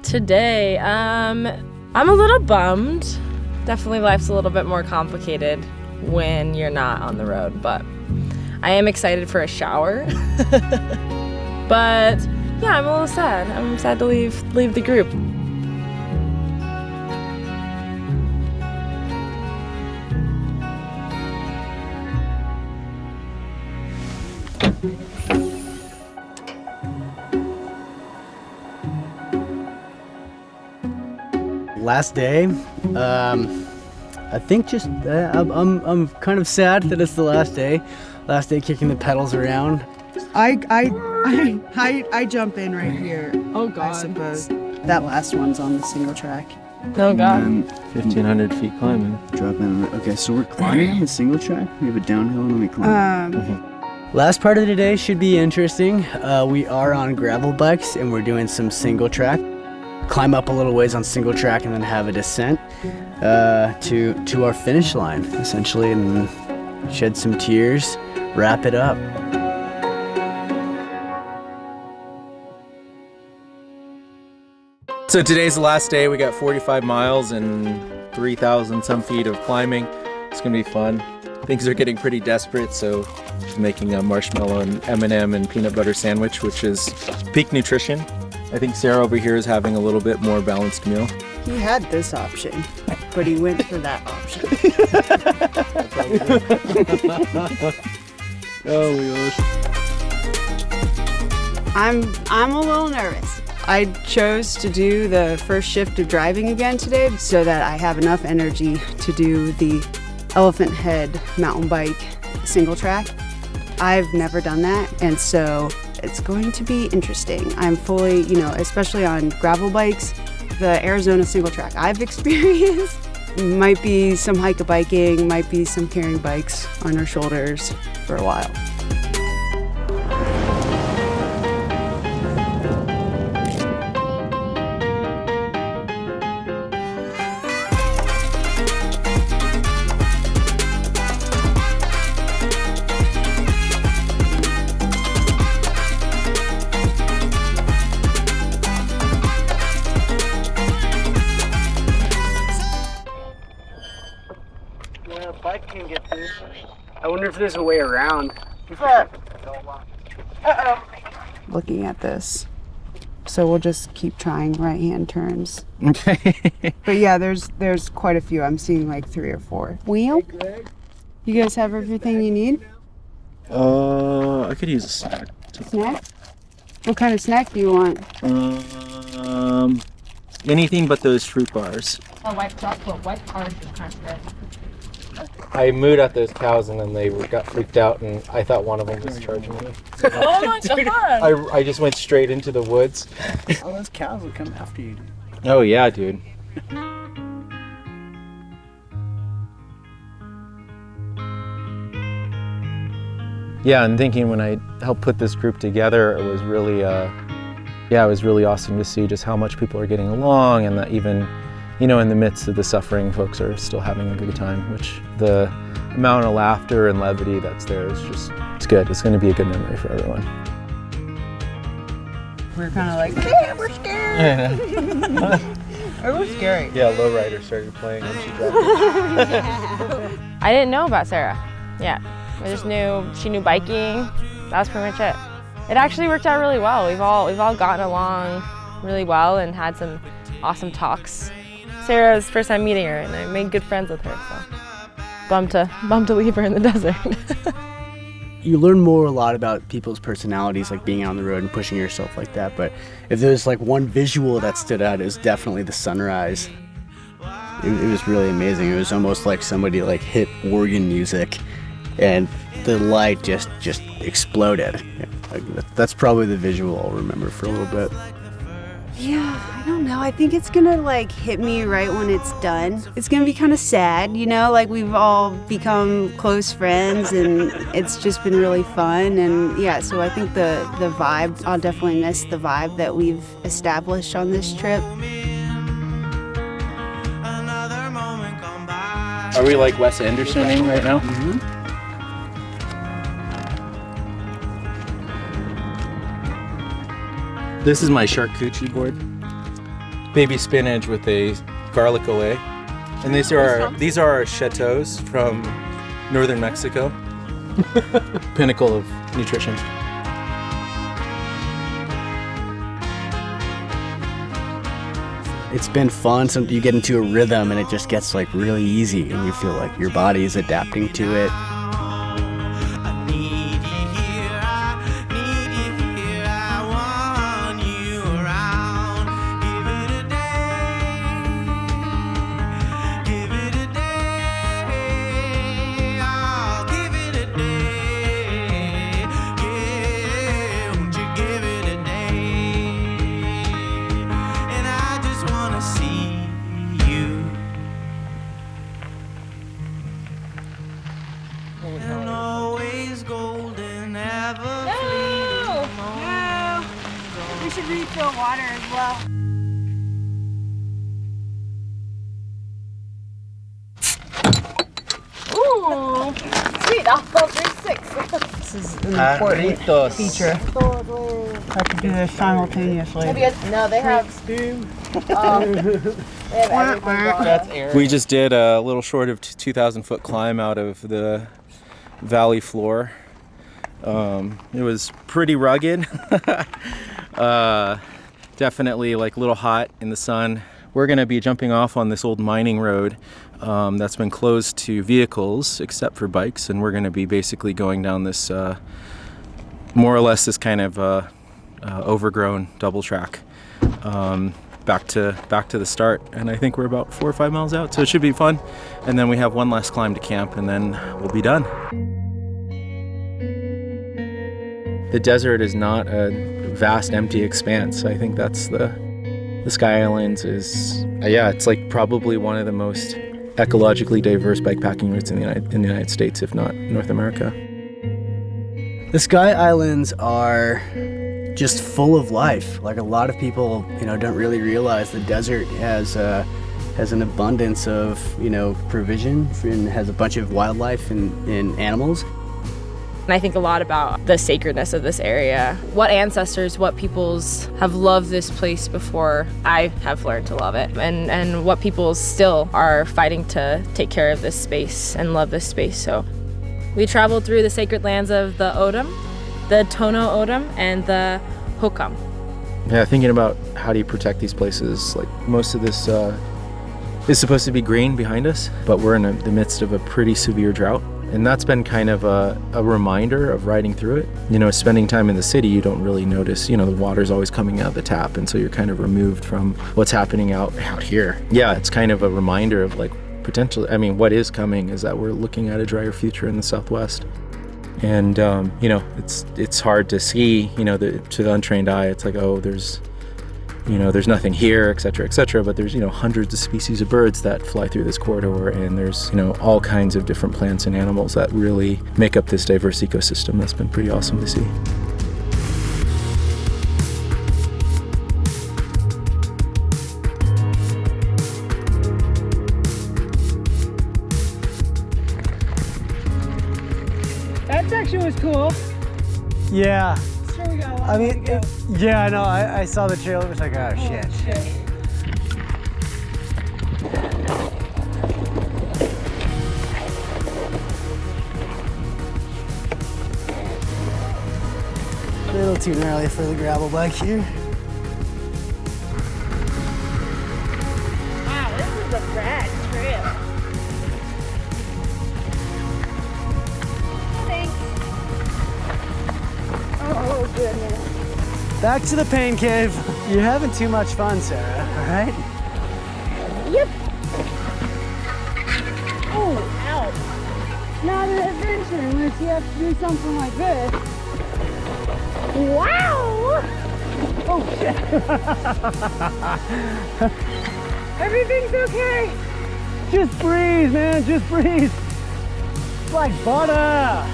Today, I'm a little bummed. Definitely life's a little bit more complicated when you're not on the road, but I am excited for a shower. But yeah, I'm a little sad. I'm sad to leave the group. Last day, I think just I'm kind of sad that it's the last day kicking the pedals around. I jump in right here. Oh God. I suppose that last one's on the single track. Oh God. 1,500 feet climbing. Drop in. Okay, so we're climbing on the single track. We have a downhill and then we climb. Last part of the day should be interesting. We are on gravel bikes and we're doing some single track. Climb up a little ways on single track and then have a descent to our finish line, essentially, and shed some tears, wrap it up. So today's the last day. We got 45 miles and 3,000 some feet of climbing. It's gonna be fun. Things are getting pretty desperate, so I'm making a marshmallow and M&M and peanut butter sandwich, which is peak nutrition. I think Sarah over here is having a little bit more balanced meal. He had this option, but he went for that option. Oh my gosh. I'm a little nervous. I chose to do the first shift of driving again today so that I have enough energy to do the Elephant Head mountain bike single track. I've never done that, and so it's going to be interesting. I'm fully, especially on gravel bikes, the Arizona single track I've experienced. Might be some hike-a-biking, might be some carrying bikes on our shoulders for a while. Yeah, bike can get through. I wonder if there's a way around. Looking at this. So we'll just keep trying right-hand turns. Okay. But yeah, there's quite a few. I'm seeing like 3 or 4. Wheel? You guys have everything you need? I could use a snack. Snack? What kind of snack do you want? Anything but those fruit bars. White orange and crunch bread. I mooed at those cows and then they got freaked out and I thought one of them was charging me. Oh my God. I just went straight into the woods. All those cows will come after you, dude. Oh yeah, dude. Yeah, and thinking when I helped put this group together, it was really, it was really awesome to see just how much people are getting along, and that even, in the midst of the suffering, folks are still having a good time, which the amount of laughter and levity that's there is just, it's good. It's going to be a good memory for everyone. We're kind of like, hey, we're scared. It was scary. Yeah, Lowrider started playing when she dropped it. I didn't know about Sarah. Yeah, I just knew she knew biking. That was pretty much it. It actually worked out really well. We've all gotten along really well and had some awesome talks. Sarah's first time meeting her, and I made good friends with her. So bummed to leave her in the desert. You learn a lot about people's personalities, like being out on the road and pushing yourself like that. But if there's like one visual that stood out, it was definitely the sunrise. It was really amazing. It was almost like somebody like hit organ music, and the light just exploded. That's probably the visual I'll remember for a little bit. Yeah, I don't know. I think it's gonna like hit me right when it's done. It's gonna be kind of sad, like we've all become close friends and it's just been really fun. And yeah, so I think the vibe, I'll definitely miss the vibe that we've established on this trip. Are we like Wes Andersoning right now? Mm-hmm. This is my charcuterie board. baby spinach with a garlic ole. And these are our chateaus from northern Mexico. Pinnacle of nutrition. It's been fun. So you get into a rhythm and it just gets like really easy and you feel like your body is adapting to it. We should refill water as well. Ooh, sweet. There's 6. This is an important feature. Have to do this simultaneously. No, they have Steam. That's air. We just did a little short of 2,000 foot climb out of the valley floor. It was pretty rugged. Definitely like a little hot in the sun. We're gonna be jumping off on this old mining road that's been closed to vehicles except for bikes, and we're gonna be basically going down this more or less this kind of overgrown double track back to the start. And I think we're about 4 or 5 miles out, so it should be fun. And then we have one last climb to camp, and then we'll be done. The desert is not a vast empty expanse. I think that's the Sky Islands is, it's like probably one of the most ecologically diverse bikepacking routes in the United States, if not North America. The Sky Islands are just full of life. Like a lot of people, don't really realize the desert has an abundance of, provision and has a bunch of wildlife and animals. And I think a lot about the sacredness of this area. What ancestors, what peoples have loved this place before I have learned to love it. And what peoples still are fighting to take care of this space and love this space. So we traveled through the sacred lands of the Odom, the Tono Odom, and the Hokam. Yeah, thinking about how do you protect these places, like most of this is supposed to be green behind us, but we're in the midst of a pretty severe drought. And that's been kind of a reminder of riding through it. Spending time in the city, you don't really notice, the water's always coming out the tap, and so you're kind of removed from what's happening out here. Yeah, it's kind of a reminder of like potentially, what is coming is that we're looking at a drier future in the Southwest. And, it's hard to see, to the untrained eye. It's like, oh, there's nothing here, et cetera, but there's, hundreds of species of birds that fly through this corridor, and there's, all kinds of different plants and animals that really make up this diverse ecosystem. That's been pretty awesome to see. That section was cool. Yeah. Sure, we got a lot I more mean, to go. yeah, I know. I saw the trail. It was like, oh, shit. A little too gnarly for the gravel bike here. Wow, this is a rad trail. Thanks. Oh, goodness. Back to the pain cave. You're having too much fun, Sarah, all right? Yep. Oh, ouch. Not an adventure unless you have to do something like this. Wow! Oh, shit. Everything's okay. Just breathe, man, just breathe. It's like butter.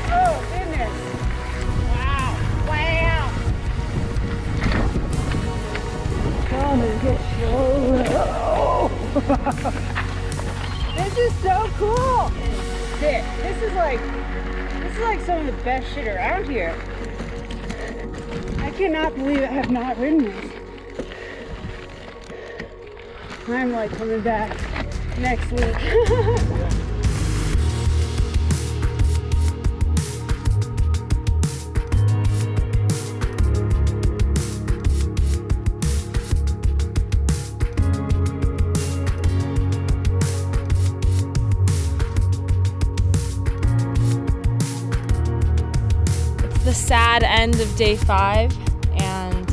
Oh, goodness. Wow. Wow. Come and get slow. This is so cool. sick. This is like some of the best shit around here. I cannot believe I have not ridden this. I'm like coming back next week. The sad end of day 5, and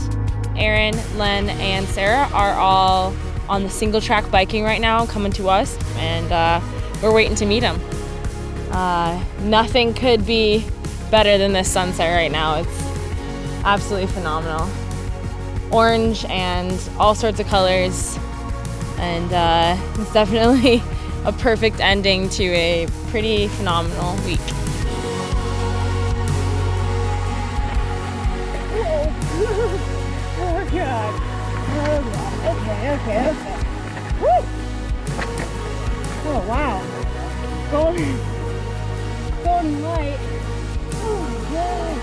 Erin, Len, and Sarah are all on the Singletrack biking right now, coming to us, and we're waiting to meet them. Nothing could be better than this sunset right now. It's absolutely phenomenal. Orange and all sorts of colors, and it's definitely a perfect ending to a pretty phenomenal week. Oh God. Oh God. Okay. Woo! Oh wow. Golden light. Oh my God.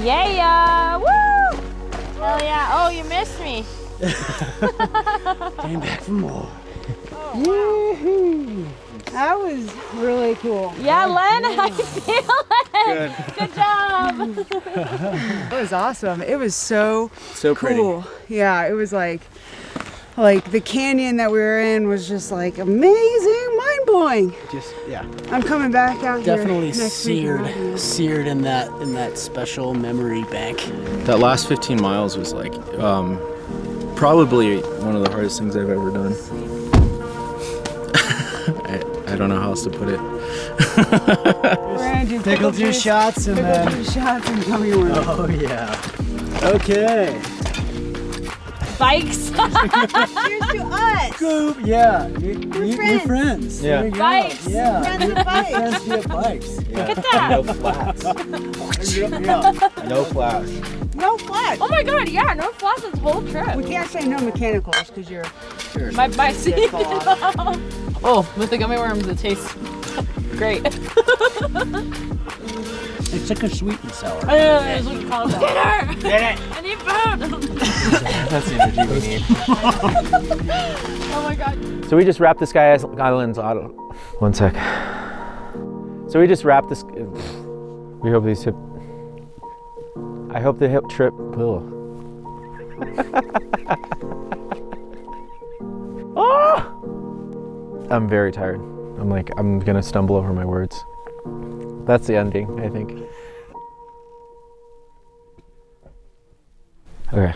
Yeah! Woo! Hell yeah! Oh, you missed me. Came back for more. Woohoo! That was really cool. Yeah, Len, how you feeling? Good job. It was awesome. It was so pretty. cool. Yeah, it was like the canyon that we were in was just like amazing, mind blowing. Just yeah. I'm coming back out Definitely here next week and riding it. seared in that special memory bank. That last 15 miles was like probably one of the hardest things I've ever done. I don't know how else to put it. We're gonna do Pickle juice shots and pickle then. juice shots and gummy worms. Oh yeah. Okay. Bikes. Cheers to us. Go. Yeah. New friends. Yeah. There you go. Bikes. Yeah. Friends with bikes. Friends via bikes. Look at that. No flats. Yeah. No flats. No flash. Oh my God, yeah, no flats this whole trip. We can't say no mechanicals because you're My seat. fall off. Oh, with the gummy worms, it tastes great. It's like a sweet and sour. That's what you call it. Dinner! Get it. I need food! That's the energy we need. Oh my God. So we just wrapped this guy's Islands auto. One sec. So we just wrapped this. We hope these hip. I hope the hip trip. Oh. Oh! I'm very tired. I'm gonna stumble over my words. That's the ending, I think. Okay.